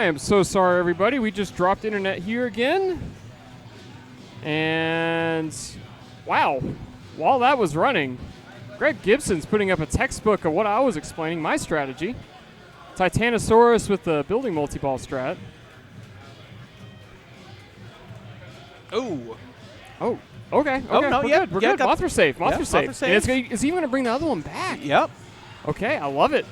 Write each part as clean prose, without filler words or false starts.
am so sorry, everybody. We just dropped internet here again. And, wow, while that was running, Greg Gibson's putting up a textbook of what I was explaining, my strategy. Titanosaurus with the building multi-ball strat. Oh. Oh, okay. Oh, no, we're yeah, good. We're yeah, good. Mothra safe. Mothra safe. Mothra safe. And it's even going to bring the other one back. Yep. Okay, I love it.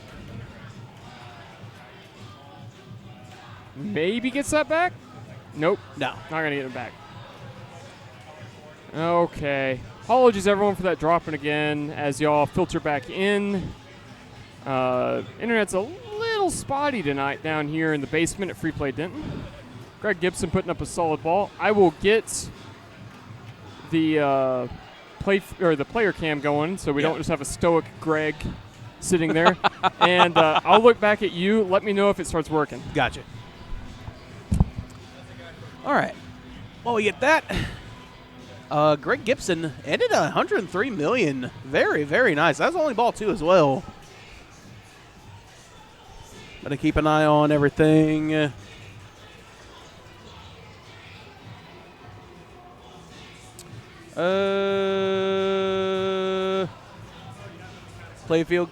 Maybe gets that back? Nope. No. Not going to get it back. Okay. Apologies, everyone, for that dropping again as y'all filter back in. Internet's a little spotty tonight down here in the basement at Free Play Denton. Greg Gibson putting up a solid ball. I will get the player cam going so we don't just have a stoic Greg sitting there. And I'll look back at you. Let me know if it starts working. Gotcha. All right. Well, we get that. Greg Gibson ended at $103 million. Very, very nice. That was only ball 2 as well. Gonna keep an eye on everything. Playfield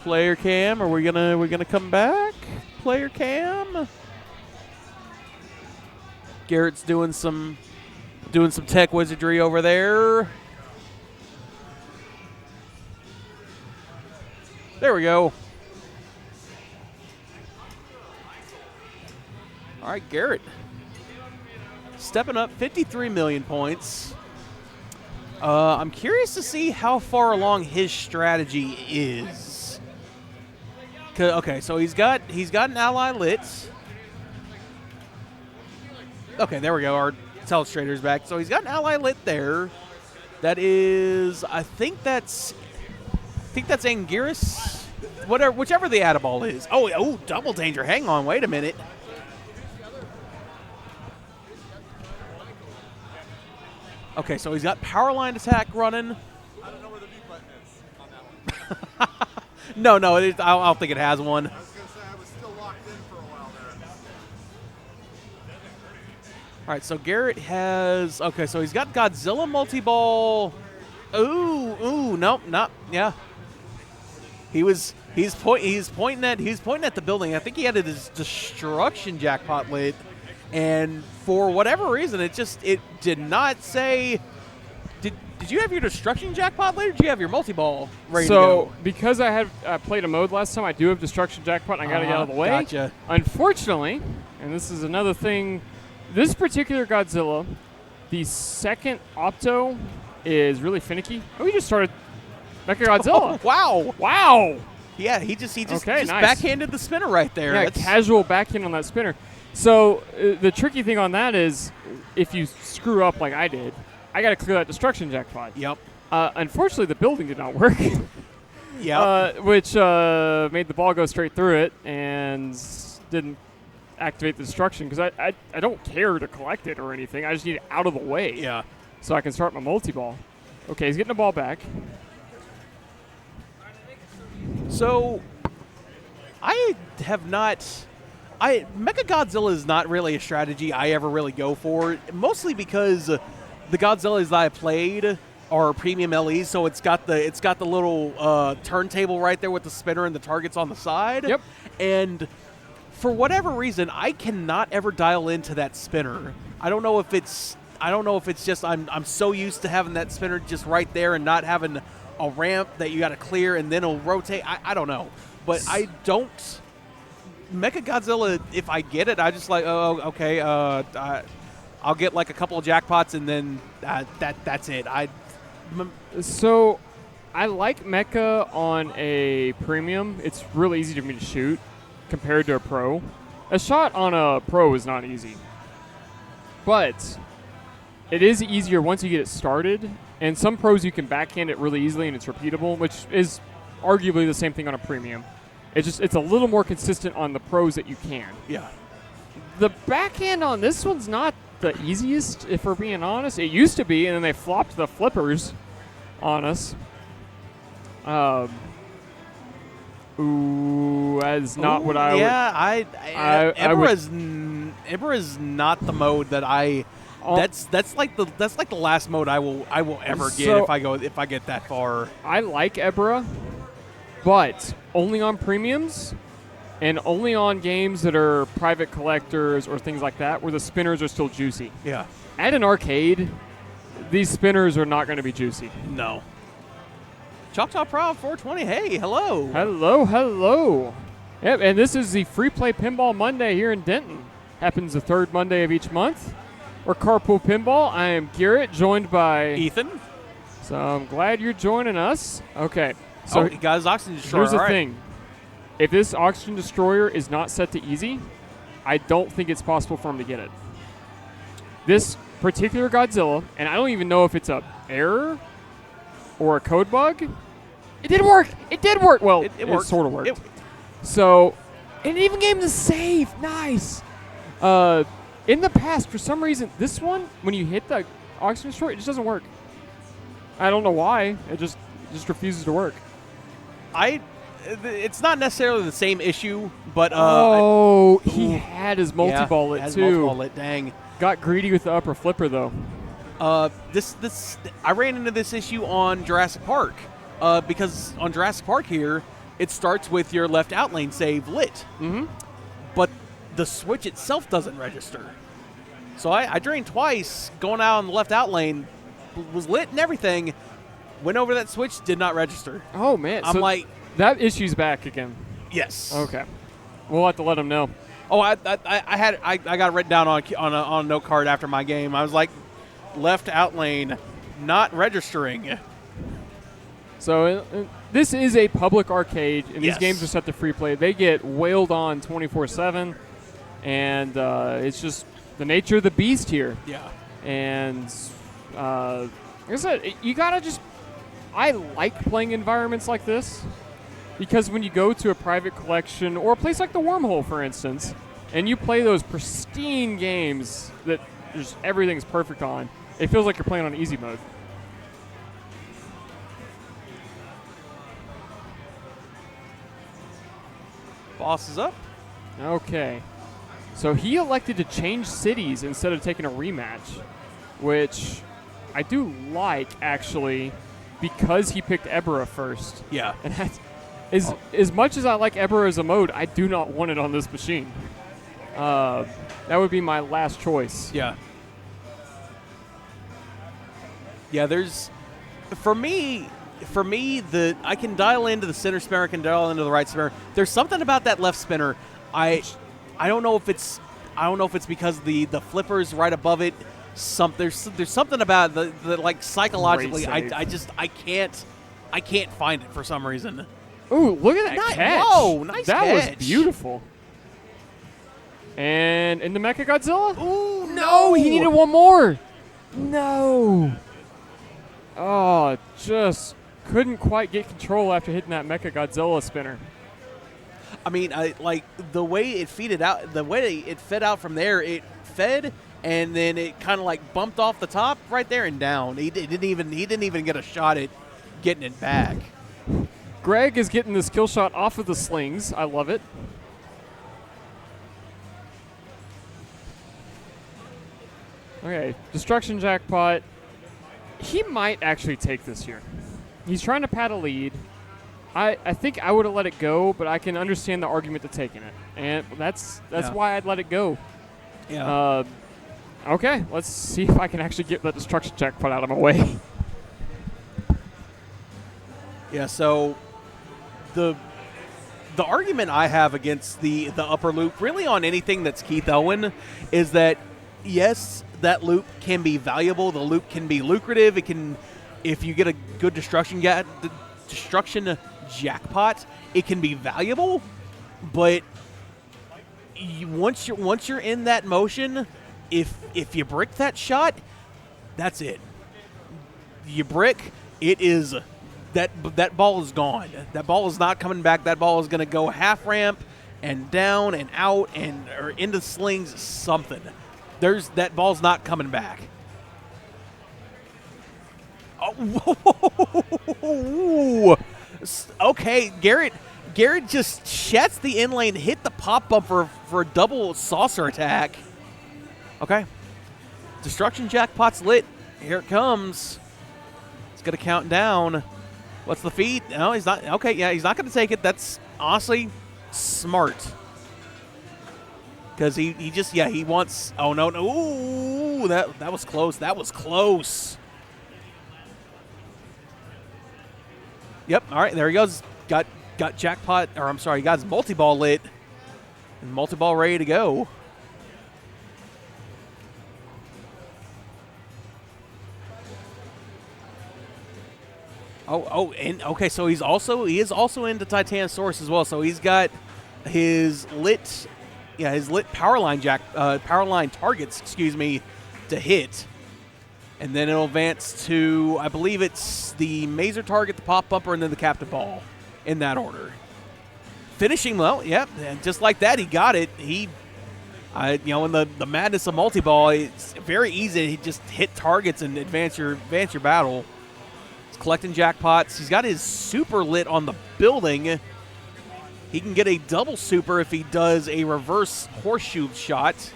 player cam. Are we gonna come back? Player cam. Garrett's doing some tech wizardry over there. There we go. All right, Garrett. Stepping up 53 million points. I'm curious to see how far along his strategy is. Okay, so he's got an ally lit. Okay, there we go. Our Telestrator's back. So he's got an ally lit there. That is, I think that's Anguirus. Whichever the Adaball is. Oh, double danger. Hang on, wait a minute. Okay, so he's got power line attack running. I don't know where the mute button is on that one. No, I don't think it has one. I was going to say I was still locked in for a while there. All right, so Garrett has. Okay, so he's got Godzilla multi-ball. Ooh, nope, not. Yeah. He's pointing at the building. I think he had his destruction jackpot lit, and for whatever reason, it did not say. Did you have your destruction jackpot lit, or did you have your multi-ball ready to go? So, because I played a mode last time, I do have destruction jackpot, and I got to get out of the way. Gotcha. Unfortunately, and this is another thing, this particular Godzilla, the second Opto is really finicky. Oh, he just started Mecha Godzilla. Oh, wow. Yeah, he just okay, nice. backhanded the spinner right there. Yeah, casual backhand on that spinner. So the tricky thing on that is if you screw up like I did, I got to clear that destruction jackpot. Yep. Unfortunately, the building did not work. Yep. Which made the ball go straight through it and didn't activate the destruction because I don't care to collect it or anything. I just need it out of the way. Yeah. So I can start my multi-ball. Okay, he's getting the ball back. So, Mechagodzilla is not really a strategy I ever really go for, mostly because the Godzillas that I played are premium LEs, so it's got the little turntable right there with the spinner and the targets on the side. Yep. And for whatever reason, I cannot ever dial into that spinner. I don't know if it's just I'm so used to having that spinner just right there and not having a ramp that you got to clear and then it'll rotate. I don't know. But I don't. Mechagodzilla, if I get it, I just like, oh, okay, I'll get like a couple of jackpots and then that's it. So I like Mecha on a premium. It's really easy to me to shoot compared to a pro. A shot on a pro is not easy. But it is easier once you get it started. And some pros you can backhand it really easily and it's repeatable, which is arguably the same thing on a premium. It's a little more consistent on the pros that you can. Yeah. The backhand on this one's not the easiest, if we're being honest. It used to be, and then they flopped the flippers on us. Ooh, that is not what I would. Yeah, I would- Ibra is not the mode that I. That's like the last mode I will ever get So- if I get that far. I like Ebra, but only on premiums and only on games that are private collectors or things like that where the spinners are still juicy. Yeah. At an arcade, these spinners are not going to be juicy. No. Choctaw Proud 420. Hey, hello. Hello, hello. Yep, and this is the Free Play Pinball Monday here in Denton. Happens the third Monday of each month. We're Carpool Pinball. I am Garrett, joined by Ethan. So I'm glad you're joining us. Okay. So He got his oxygen destroyer. here's the All right. thing. If this oxygen destroyer is not set to easy, I don't think it's possible for him to get it. This particular Godzilla, and I don't even know if it's a error or a code bug. It did work. It did work. Well, It it worked. sort of worked. It- So, and it even gave him the save. Nice. In the past, for some reason, this one, when you hit the oxygen destroyer, it just doesn't work. I don't know why. It just refuses to work. It's not necessarily the same issue, but He had his multi-ball lit too. Multi-ball lit, dang. Got greedy with the upper flipper though. This I ran into this issue on Jurassic Park because on Jurassic Park here it starts with your left out lane save lit, but the switch itself doesn't register. So I drained twice, going out on the left out lane, was lit and everything. Went over that switch, did not register. Oh man, I'm so like, that issue's back again. yes. Okay, we'll have to let him know. Oh, I got it written down on a note card after my game. I was like, left out lane, not registering. So this is a public arcade, and these Yes. games are set to free play. They get wailed on 24/7, and it's just the nature of the beast here. Yeah. And like I said, you gotta just. I like playing environments like this because when you go to a private collection or a place like the Wormhole, for instance, and you play those pristine games that just everything's perfect on, it feels like you're playing on easy mode. Boss is up. Okay. So he elected to change cities instead of taking a rematch, which I do like, actually, because he picked Ebra first. Yeah. And that's, as much as I like Ebra as a mode, I do not want it on this machine. That would be my last choice. Yeah. Yeah, there's for me I can dial into the center spinner, I can dial into the right spinner. There's something about that left spinner. I don't know if it's because the flipper's right above it. There's something about the like psychologically Great I can't find it for some reason. Ooh, look at that Nice- catch. whoa, nice that catch. was beautiful. And into Mecha Godzilla? Ooh, No, he needed one more. No. Oh, just couldn't quite get control after hitting that Mecha Godzilla spinner. I mean, I like the way it fed out from there. It fed, and then it kind of like bumped off the top right there and down. He didn't even get a shot at getting it back. Greg is getting this kill shot off of the slings. I love it. Okay, Destruction Jackpot. He might actually take this here. He's trying to pad a lead. I think I would have let it go, but I can understand the argument to taking it. And that's Yeah. why I'd let it go. Yeah. Okay, let's see if I can actually get that Destruction Jackpot out of my way. Yeah, so the argument I have against the upper loop, really on anything that's Keith Owen, is that yes, that loop can be valuable. The loop can be lucrative. It can, if you get a good destruction jackpot, it can be valuable. But once you're in that motion, if you brick that shot, that's it. You brick, it is. That ball is gone. That ball is not coming back. That ball is going to go half ramp and down and out or into slings, something. That ball's not coming back. Oh, whoa. Okay, Garrett Garrett just sheds the in lane, hit the pop bumper for a double saucer attack. Okay. Destruction Jackpot's lit. Here it comes. It's going to count down. What's the feed? No, he's not. Okay, yeah, he's not going to take it. That's honestly smart. Because he just, yeah, he wants, oh, no. Ooh, that was close. That was close. Yep, all right, there he goes. Got Jackpot, or I'm sorry, got his multi-ball lit. And multi-ball ready to go. Oh, and okay, so he is also into Titanosaurus as well. So he's got his lit power line targets, to hit. And then it'll advance to, I believe it's the Mazer target, the pop bumper, and then the captive ball in that order. Finishing well, yep, and just like that, he got it. In the madness of multi-ball, it's very easy to just hit targets and advance your battle. He's collecting jackpots. He's got his super lit on the building. He can get a double super if he does a reverse horseshoe shot.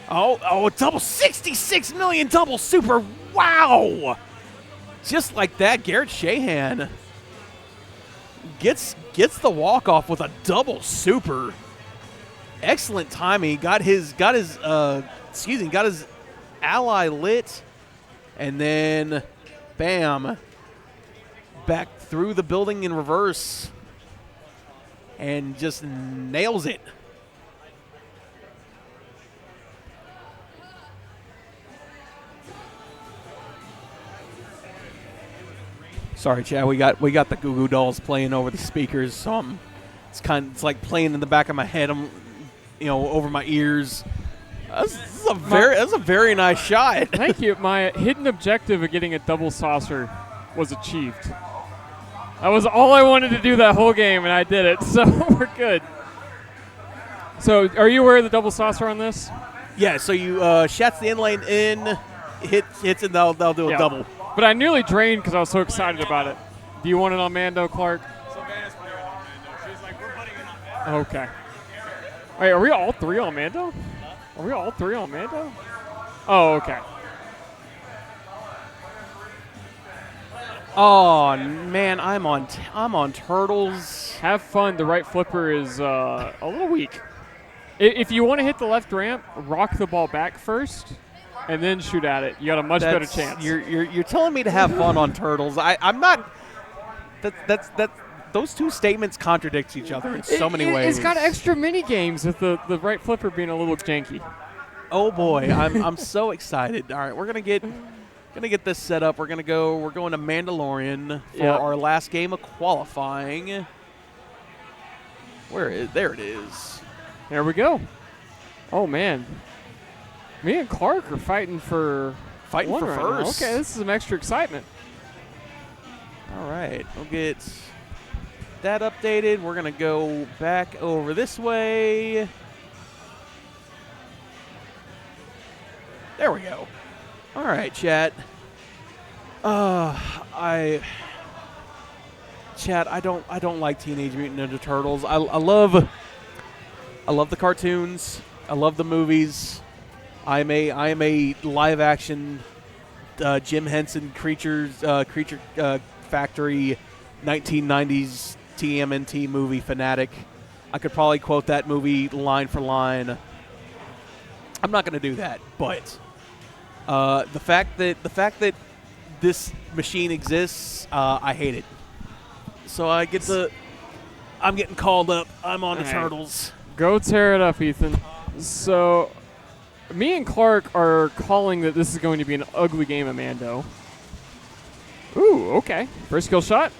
Oh, a double 66 million double super. Wow. Just like that, Garrett Shahan gets the walk-off with a double super. Excellent timing. Got his ally lit, and then bam, back through the building in reverse, and just nails it. Sorry, Chad. We got the Goo Goo Dolls playing over the speakers, so it's like playing in the back of my head. I'm, over my ears. That's a very nice shot. Thank you. My hidden objective of getting a double saucer was achieved. That was all I wanted to do that whole game, and I did it. So we're good. So, are you aware of the double saucer on this? Yeah. So you shats the in lane in, hits, and they'll do a double. But I nearly drained because I was so excited about it. Do you want it on Mando, Clark? Savannah's putting it on Mando. She's like, we're putting it on Mando. Okay. Wait, are we all three on Mando? Are we all three on Mando? Oh, okay. Oh man, I'm on Turtles. Have fun. The right flipper is a little weak. If you want to hit the left ramp, rock the ball back first, and then shoot at it. You got a much better chance. You're telling me to have fun on Turtles. I'm not. That those two statements contradict each other in so many ways. It's got extra mini games with the right flipper being a little janky. Oh boy, I'm so excited. All right, we're gonna get this set up. We're going to Mandalorian for our last game of qualifying. There it is. There we go. Oh man. Me and Clark are fighting for first. Okay, this is some extra excitement. All right, we'll get that updated. We're going to go back over this way. There we go. All right, chat. I don't like Teenage Mutant Ninja Turtles. I love the cartoons. I love the movies. I am a live action Jim Henson Creature Factory 1990s TMNT movie fanatic. I could probably quote that movie line for line. I'm not going to do that, but the fact that this machine exists, I hate it. So I'm getting called up. I'm on the Turtles. Go tear it up, Ethan. So, me and Clark are calling that this is going to be an ugly game of Mando. Ooh, okay. First kill shot.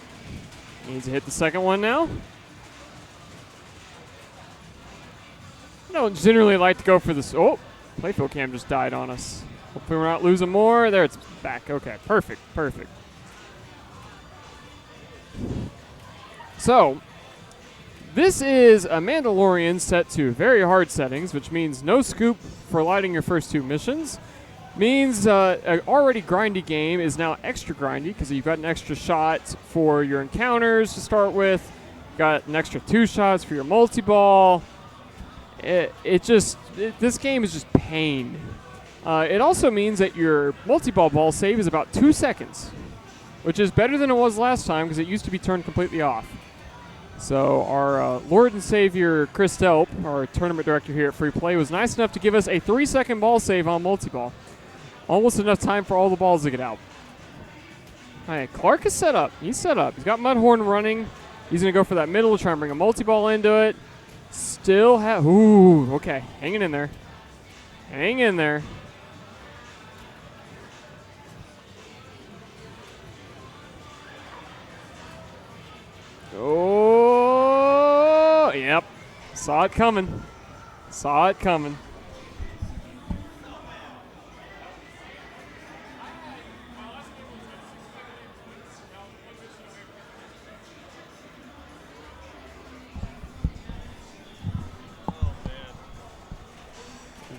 Needs to hit the second one now. I don't generally like to go for this. Oh, playfield cam just died on us. Hopefully we're not losing more. There, it's back. Okay, perfect. So, this is a Mandalorian set to very hard settings, which means no scoop for lighting your first two missions. Means an already grindy game is now extra grindy because you've got an extra shot for your encounters to start with. Got an extra 2 shots for your multi-ball. This game is just pain. It also means that your multi-ball ball save is about 2 seconds, which is better than it was last time because it used to be turned completely off. So our Lord and Savior Chris Delp, our tournament director here at Free Play, was nice enough to give us a 3-second ball save on multi-ball. Almost enough time for all the balls to get out. All right, Clark is set up. He's set up. He's got Mudhorn running. He's going to go for that middle, try and bring a multi-ball into it. Still have, ooh, okay, hanging in there. Hang in there. Oh, yep. Saw it coming. Saw it coming.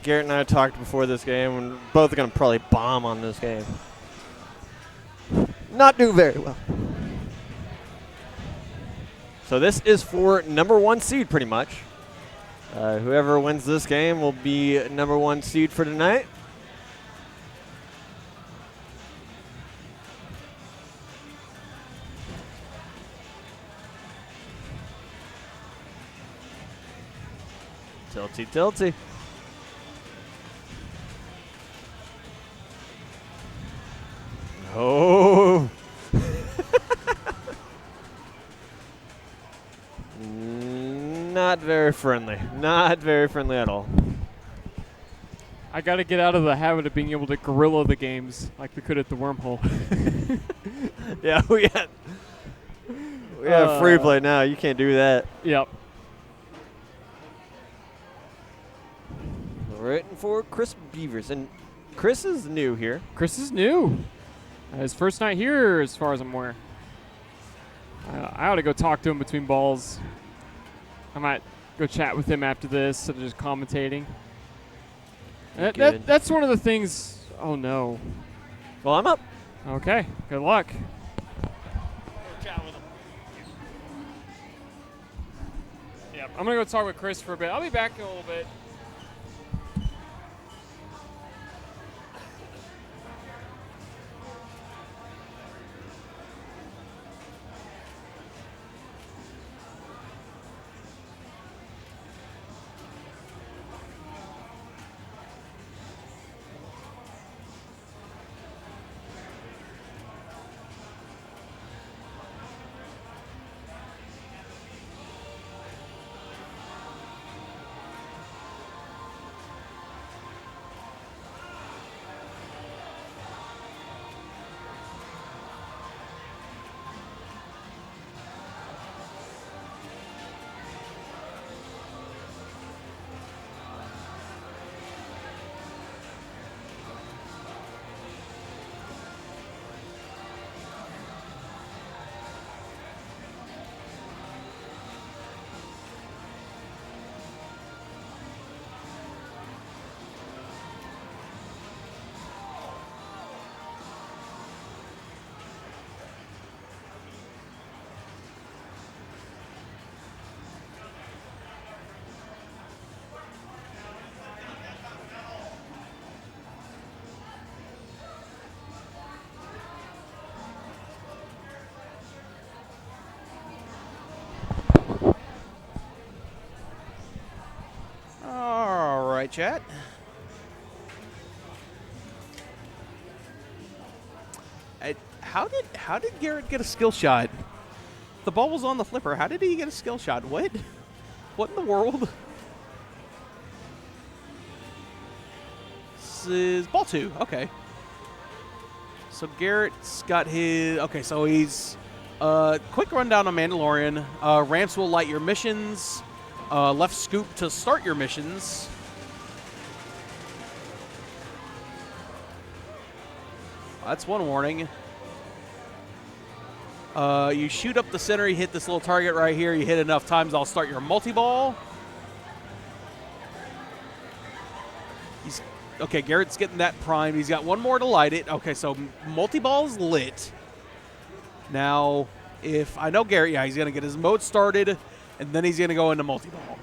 Garrett and I talked before this game, and we're both going to probably bomb on this game. Not do very well. So this is for number 1 seed, pretty much. Whoever wins this game will be number 1 seed for tonight. Tilty, tilty. Oh. Not very friendly. Not very friendly at all. I got to get out of the habit of being able to gorilla the games like we could at the wormhole. Yeah, we have free play now. You can't do that. Yep. Written for Chris Beavers. And Chris is new here. Chris is new. His first night here, as far as I'm aware. I ought to go talk to him between balls. I might go chat with him after this instead of just commentating. That's one of the things. Oh, no. Well, I'm up. Okay. Good luck. Chat with him. Yep. I'm going to go talk with Chris for a bit. I'll be back in a little bit. All right, chat. How did Garrett get a skill shot? The ball was on the flipper. How did he get a skill shot? What? What in the world? This is ball 2. Okay. So Garrett's got his. Okay, so he's quick rundown on Mandalorian. Ramps will light your missions. Left scoop to start your missions. That's one warning. You shoot up the center, you hit this little target right here, you hit enough times, I'll start your multi-ball. Okay, Garrett's getting that primed. He's got one more to light it. Okay, so multi-ball is lit. Now, if I know Garrett, yeah, he's going to get his mode started, and then he's going to go into multi-ball.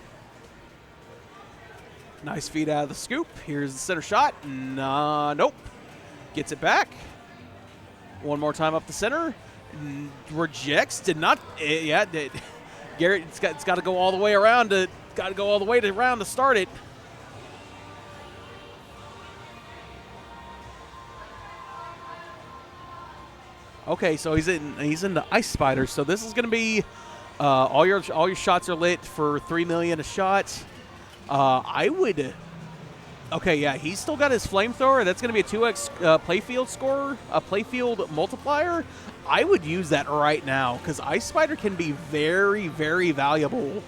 Nice feed out of the scoop. Here's the center shot. Nope. Gets it back. One more time up the center. Rejects. Did not. Yeah, did. Garrett, it's got to go all the way around to. Got to go all the way around to start it. Okay, so he's into Ice Spider. So this is going to be all your shots are lit for $3 million a shot. I would. Okay, yeah, he's still got his flamethrower. That's going to be a 2x playfield score, a playfield multiplier. I would use that right now because Ice Spider can be very, very valuable.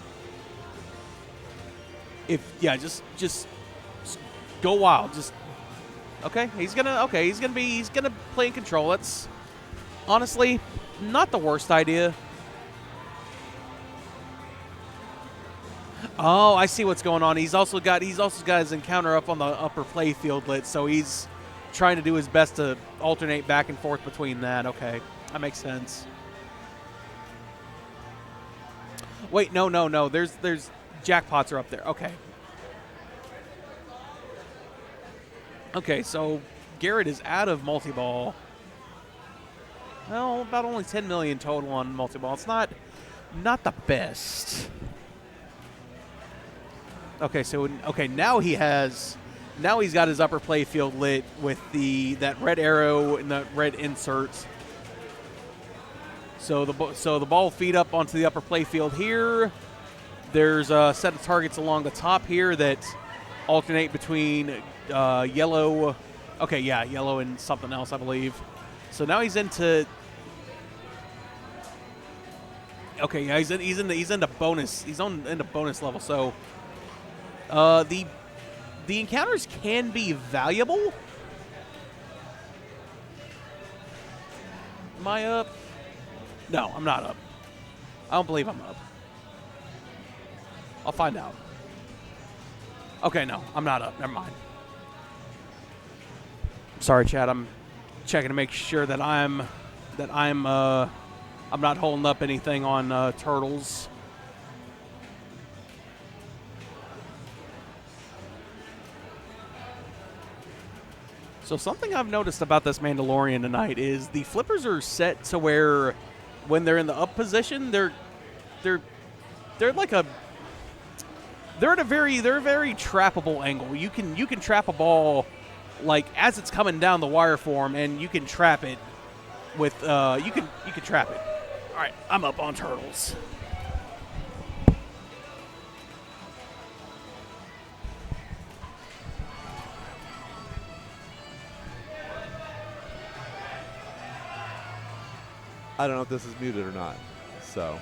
Just go wild. Just okay. He's gonna play in control. That's honestly not the worst idea. Oh, I see what's going on. He's also got his encounter up on the upper playfield lit, so he's trying to do his best to alternate back and forth between that. Okay, that makes sense. Wait, no. There's jackpots are up there. Okay, so Garrett is out of multi-ball. Well, about only 10 million total on multi-ball. It's not the best. Okay, so now he's got his upper playfield lit with that red arrow and the red inserts. So the ball will feed up onto the upper playfield here. There's a set of targets along the top here that alternate between yellow. Okay, yeah, yellow and something else, I believe. So now he's into. Okay, yeah, he's into bonus. He's into bonus level. So the encounters can be valuable. Am I up? No, I'm not up. I don't believe I'm up. I'll find out. Okay, no, I'm not up. Never mind. Sorry, Chad. I'm checking to make sure that I'm not holding up anything on turtles. So something I've noticed about this Mandalorian tonight is the flippers are set to where when they're in the up position, they're like a they're at a very trappable angle. You can trap a ball like as it's coming down the wire form, and you can trap it with you can trap it. All right, I'm up on turtles. I don't know if this is muted or not, so.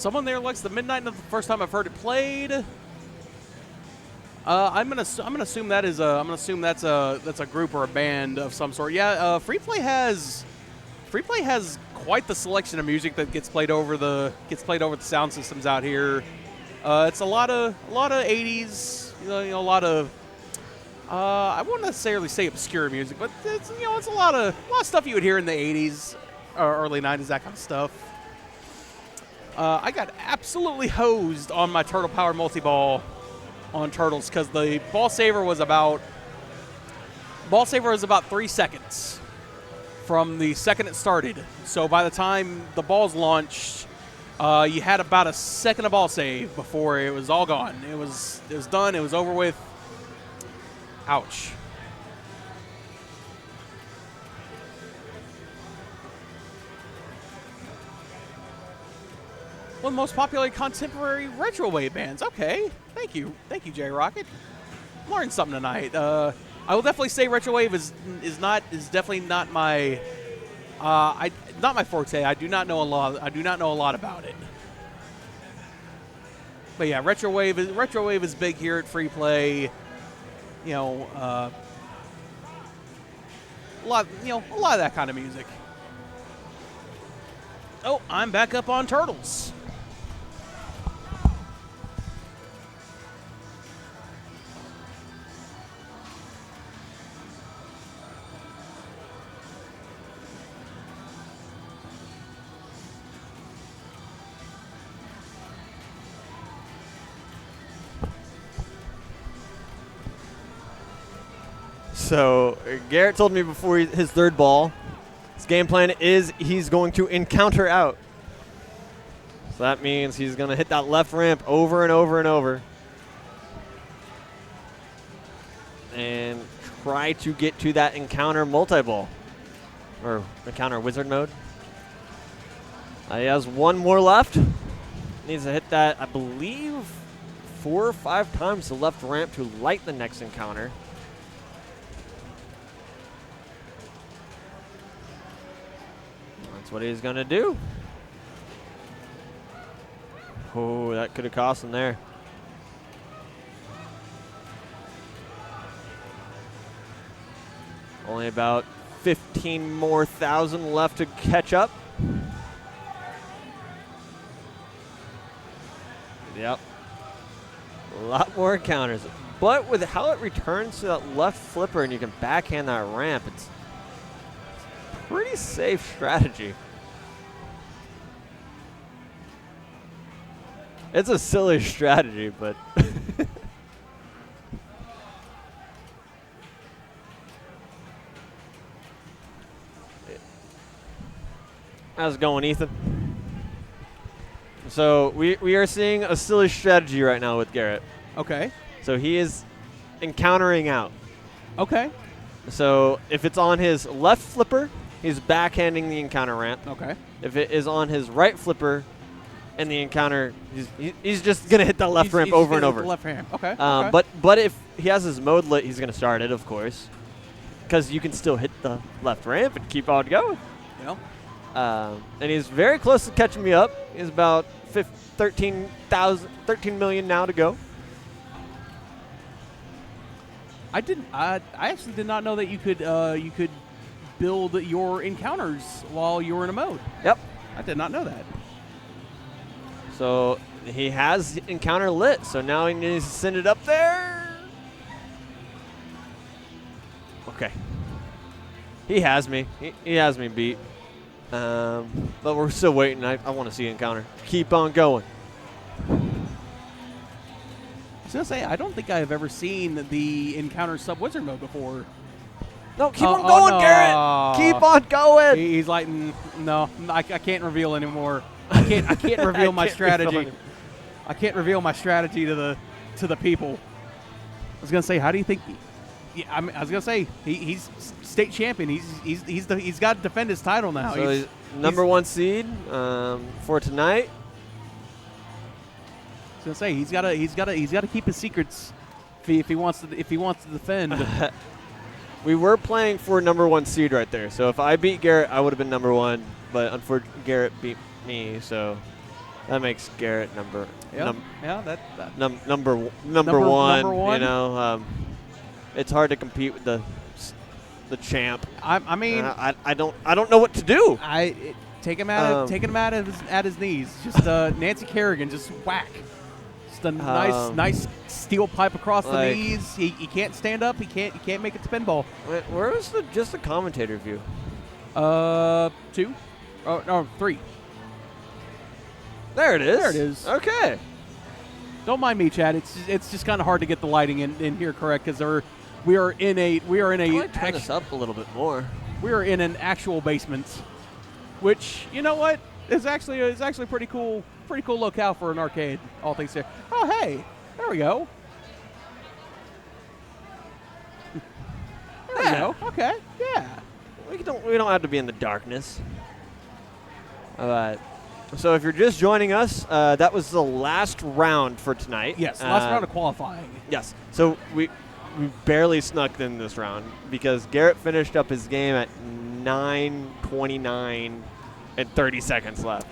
Someone there likes the Midnight Note the first time I've heard it played. I'm gonna assume that's a group or a band of some sort. Yeah, Free Play has quite the selection of music that gets played over the sound systems out here. It's a lot of 80s, a lot of I won't necessarily say obscure music, but it's a lot of stuff you would hear in the 80s or early 90s, that kind of stuff. I got absolutely hosed on my Turtle Power multi-ball on Turtles because the ball saver was about 3 seconds from the second it started. So by the time the balls launched, you had about a second of ball save before it was all gone. It was done. It was over with. Ouch. One of the most popular contemporary retro wave bands. Okay, thank you, J Rocket. Learned something tonight. I will definitely say retro wave is definitely not my not my forte. I do not know a lot about it. But yeah, retro wave is big here at Free Play. A lot of that kind of music. Oh, I'm back up on Turtles. So Garrett told me before his third ball, his game plan is he's going to encounter out. So that means he's going to hit that left ramp over and over and over. And try to get to that encounter multi-ball. Or encounter wizard mode. He has one more left. Needs to hit that, I believe, 4 or 5 times the left ramp to light the next encounter. That's what he's going to do. Oh, that could have cost him there. Only about 15 more thousand left to catch up. Yep. A lot more encounters. But with how it returns to that left flipper and you can backhand that ramp, it's pretty safe strategy. It's a silly strategy, but how's it going, Ethan? So we are seeing a silly strategy right now with Garrett. Okay. So he is encountering out. Okay. So if it's on his left flipper, he's backhanding the encounter ramp. Okay. If it is on his right flipper and the encounter, he's just going to hit that left ramp over and over. The left ramp. Okay. Okay. But if he has his mode lit, he's going to start it, of course, because you can still hit the left ramp and keep on going. Yeah. And he's very close to catching me up. He's about 13 million now to go. I actually did not know that you could build your encounters while you were in a mode. Yep. I did not know that. So he has encounter lit, so now he needs to send it up there. Okay. He has me. He has me beat. But we're still waiting. I want to see encounter. Keep on going. I was going to say, I don't think I have ever seen the encounter sub-wizard mode before. No, keep on going, no. Garrett. Keep on going. He's like, no, I can't reveal anymore. I can't reveal my strategy. I can't reveal my strategy to the people. I was gonna say, how do you think? I was gonna say he's state champion. He's got to defend his title now. So he's number 1 seed for tonight. I was gonna say he's got to keep his secrets if he wants to defend. We were playing for number 1 seed right there. So if I beat Garrett, I would have been number 1. But unfortunately, Garrett beat me. So That makes Garrett number Yeah, number one. Number one. You know, it's hard to compete with the champ. I mean, I don't know what to do. Take him out at his knees. Just Nancy Kerrigan, just whack. Just a nice steel pipe across the knees. He can't stand up. He can't make it to pinball. Where was just the commentator view? 2. Oh no, 3. There it is. There it is. Okay. Don't mind me, Chad. It's just kind of hard to get the lighting in here correct because we are in a Turn this up a little bit more. we are in an actual basement, which you know what is actually pretty cool locale for an arcade. All things here. Oh hey, there we go. There we go. Okay, yeah. We don't have to be in the darkness. All right. So if you're just joining us, that was the last round for tonight. Yes, last round of qualifying. Yes. So we barely snuck in this round because Garrett finished up his game at 9:29 and 30 seconds left.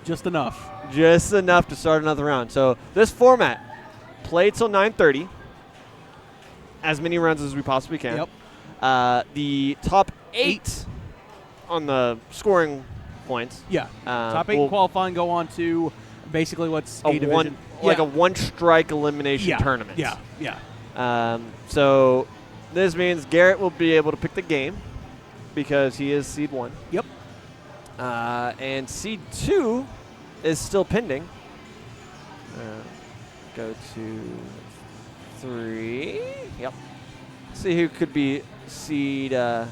Just enough. Just enough to start another round. So this format, play till 9:30, as many rounds as we possibly can. Yep. The top 8 on the scoring points. Yeah. Top 8 qualifying go on to basically what's a division. Like a one-strike elimination tournament. Yeah. So this means Garrett will be able to pick the game because he is seed 1. Yep. And seed 2 is still pending. Go to 3. Yep. See who could be seed 2.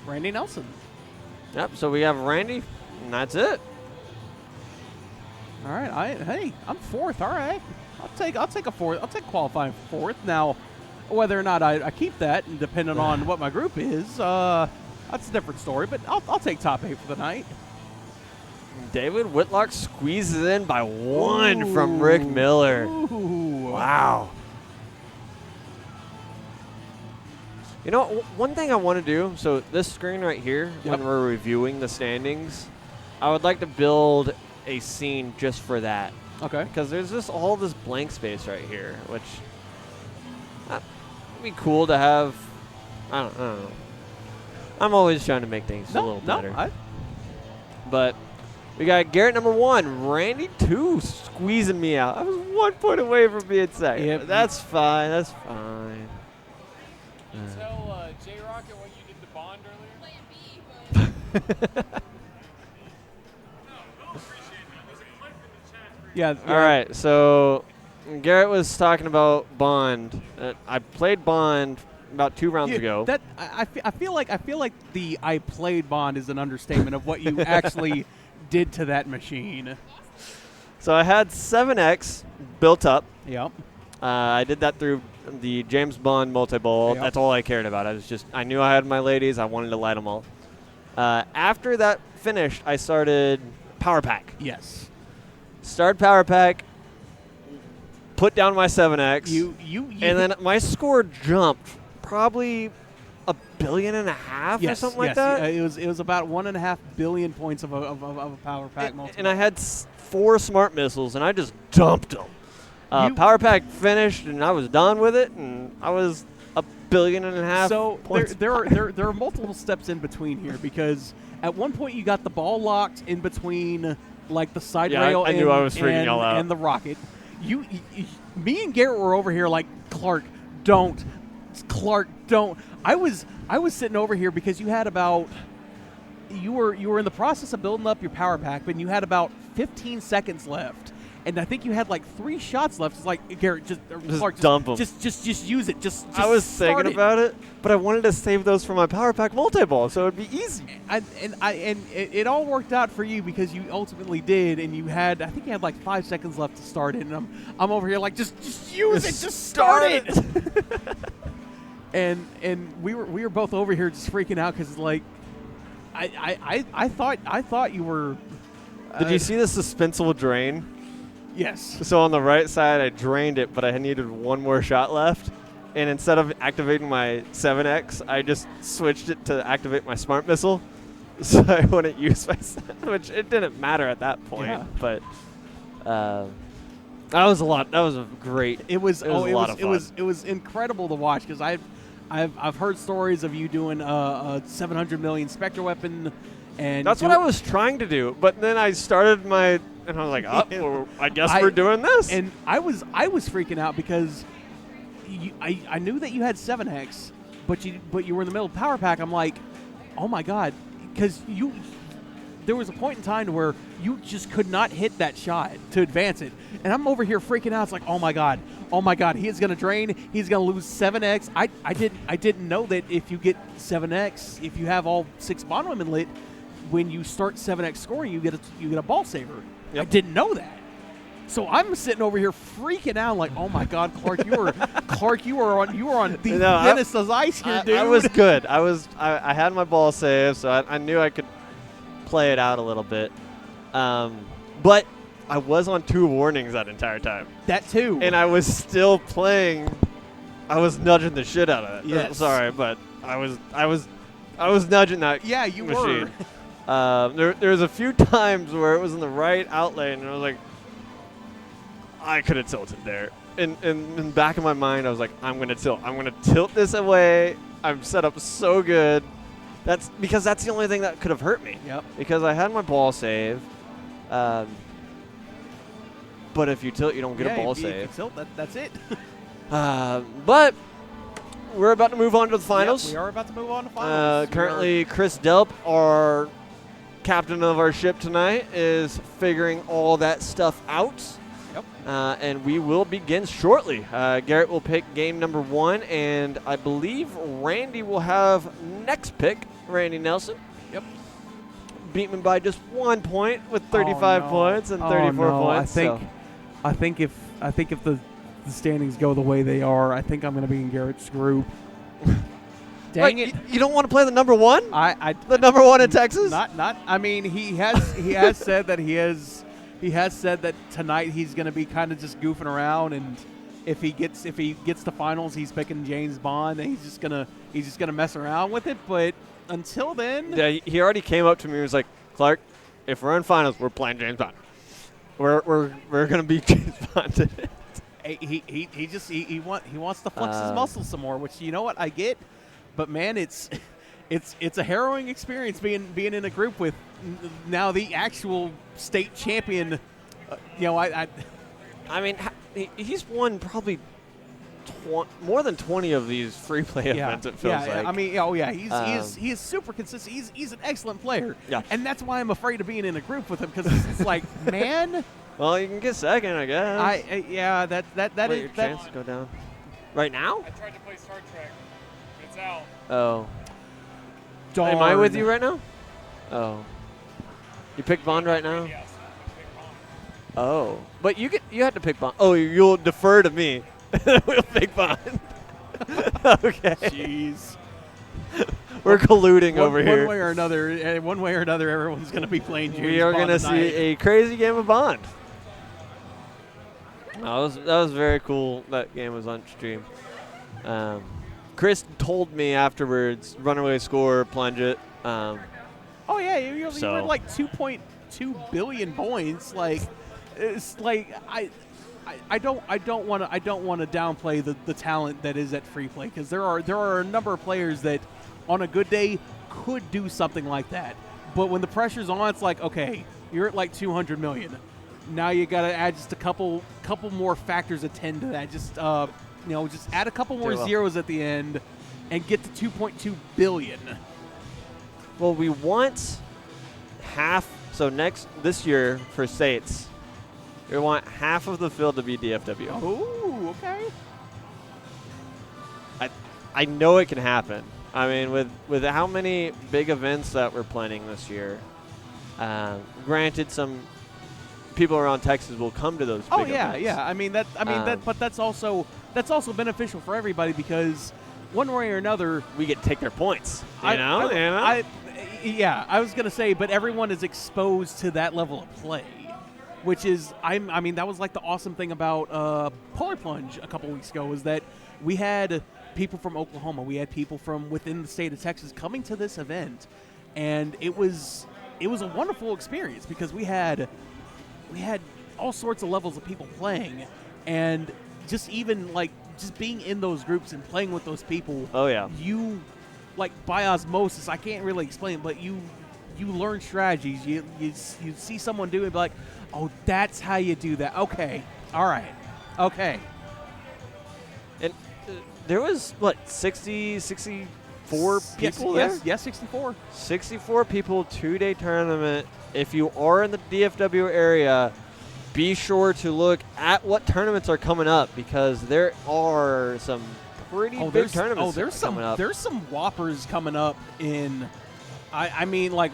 Randy Nelson. Yep. So we have Randy, and that's it. All right. Hey, I'm 4th. All right. I'll take a 4th. I'll take qualifying 4th. Now, whether or not I keep that, and depending on what my group is, that's a different story. But I'll take top 8 for the night. David Whitlock squeezes in by 1 from Rick Miller. Ooh. Wow. You know, one thing I want to do, so this screen right here, when we're reviewing the standings, I would like to build a scene just for that. Okay. Because there's just all this blank space right here, which would be cool to have. I don't know. I'm always trying to make things a little better. But we got Garrett number 1, Randy 2 squeezing me out. I was 1 point away from being second. Yep. That's fine. That's fine. Tell J-Rocket what you did to Bond earlier? Yeah. All right. So Garrett was talking about Bond. I played Bond about 2 rounds ago. That I feel like the I played Bond is an understatement of what you actually did to that machine. So I had 7X built up. Yep. I did that through the James Bond multi-ball. Yep. That's all I cared about. I knew I had my ladies. I wanted to light them all. After that finished, I started Power Pack. Yes. Started Power Pack. Put down my 7X. You and then my score jumped probably $1.5 billion or something like that. It was about 1.5 billion points of a Power Pack multi. And I had 4 smart missiles, and I just dumped them. Power Pack finished, and I was done with it, and I was $1.5 billion. So points there are multiple steps in between here because at one point you got the ball locked in between like the side rail I knew I was freaking y'all out. and the rocket. Me and Garrett were over here like Clark, don't. I was sitting over here because you had about you were in the process of building up your Power Pack, but you had about 15 seconds left. And I think you had like 3 shots left. It's like Garrett, Clark, dump them. Just use it. Just I was start thinking about it, but I wanted to save those for my Power Pack multi-ball, so it'd be easy. And it all worked out for you because you ultimately did, and I think you had like 5 seconds left to start it, and I'm over here like just use it, just start it. and we were both over here just freaking out because like I thought you were. Did you see the suspenseful drain? Yes. So on the right side, I drained it, but I needed 1 more shot left. and instead of activating my 7X, I just switched it to activate my smart missile, so I wouldn't use my which it didn't matter at that point. Yeah. But that was a lot. That was a great. It was a lot of fun. It was incredible to watch because I've heard stories of you doing a 700 million Spectre weapon, and That's what I was trying to do, but then I started and I was like, oh, well, I guess we're doing this. And I was freaking out because I knew that you had 7X, but you were in the middle of Power Pack. I'm like, oh my god, because there was a point in time where you just could not hit that shot to advance it, and I'm over here freaking out. It's like, oh my god, he is going to drain. He's going to lose 7X. I didn't know that if you get 7X, if you have all 6 bond women lit, when you start 7X scoring, you get a ball saver. Yep. I didn't know that. So I'm sitting over here freaking out, like, oh my god, Clark, you were on the thinnest of ice here, dude. I was good. I had my ball save, so I knew I could play it out a little bit. But I was on 2 warnings that entire time. That too. And I was still playing. I was nudging the shit out of it. Yes. Sorry, but I was nudging that. Yeah, you machine. were. There was a few times where it was in the right out lane, and I was like, I could have tilted there. And in the back of my mind, I was like, I'm gonna tilt this away. I'm set up so good. That's because that's the only thing that could have hurt me. Yep. Because I had my ball save. But if you tilt, you don't get a ball if you save. tilt, that's it. But we're about to move on to the finals. Yep, we are about to move on to finals. Currently, Chris Delp, our captain of our ship tonight, is figuring all that stuff out. Yep. And we will begin shortly. Garrett will pick game number 1, and I believe Randy will have next pick, Randy Nelson. Yep. Beat me by just 1 point with 35 points and 34 points. I think if the standings go the way they are, I think I'm going to be in Garrett's group. Dang it! You don't want to play the number 1? The number 1 in Texas? Not. I mean, he has said that he has said that tonight he's going to be kind of just goofing around, and if he gets to finals, he's picking James Bond, and he's just gonna mess around with it. But until then, yeah, he already came up to me and was like, Clark, if we're in finals, we're playing James Bond. We're gonna beat James Bond today. He wants to flex his muscles some more, which, you know what, I get, but man, it's a harrowing experience being in a group with now the actual state champion. I mean, he's won probably more than 20 of these free play events. It feels like. I mean, he is super consistent. He's an excellent player. Yeah. And that's why I'm afraid of being in a group with him, because it's like, man. Well, you can get second, I guess. That is your chance to go down. Right now? I tried to play Star Trek. It's out. Oh. Darn. Am I with you right now? Oh. You picked Bond right now? Yes, I picked Bond. Oh. But you had to pick Bond. Oh, you'll defer to me. We'll pick Bond. Okay. Jeez. We're colluding over here. One way or another, everyone's going to be playing James Bond. We are going to see a crazy game of Bond. No, that was very cool. That game was on stream. Chris told me afterwards, runaway score, plunge it. Oh yeah, you were like 2.2 billion points. Like, it's like I don't want to downplay the talent that is at free play, because there are a number of players that on a good day could do something like that. But when the pressure's on, it's like, okay, you're at like 200 million. Now you got to add just a couple more factors attend to that. Just just add a couple more zeros at the end and get to 2.2 billion. Well, we want half. So this year for states, we want half of the field to be DFW. Oh, okay. I know it can happen. I mean, with how many big events that we're planning this year, granted, some people around Texas will come to those big events. Yeah. But that's also beneficial for everybody, because one way or another, we get to take their points. I was gonna say, but everyone is exposed to that level of play, which is I mean that was like the awesome thing about Polar Plunge a couple weeks ago was that we had people from Oklahoma, we had people from within the state of Texas coming to this event, and it was a wonderful experience because we had all sorts of levels of people playing, and just even like just being in those groups and playing with those people. Oh yeah. You like by osmosis, I can't really explain, but you learn strategies. You see someone do it, be like, oh, that's how you do that. Okay, all right, okay. And there was what 64 people there. Yes, 64. 64 people, 2-day tournament. If you are in the DFW area, be sure to look at what tournaments are coming up because there are some pretty big tournaments coming up. There's some whoppers coming up in. I mean, like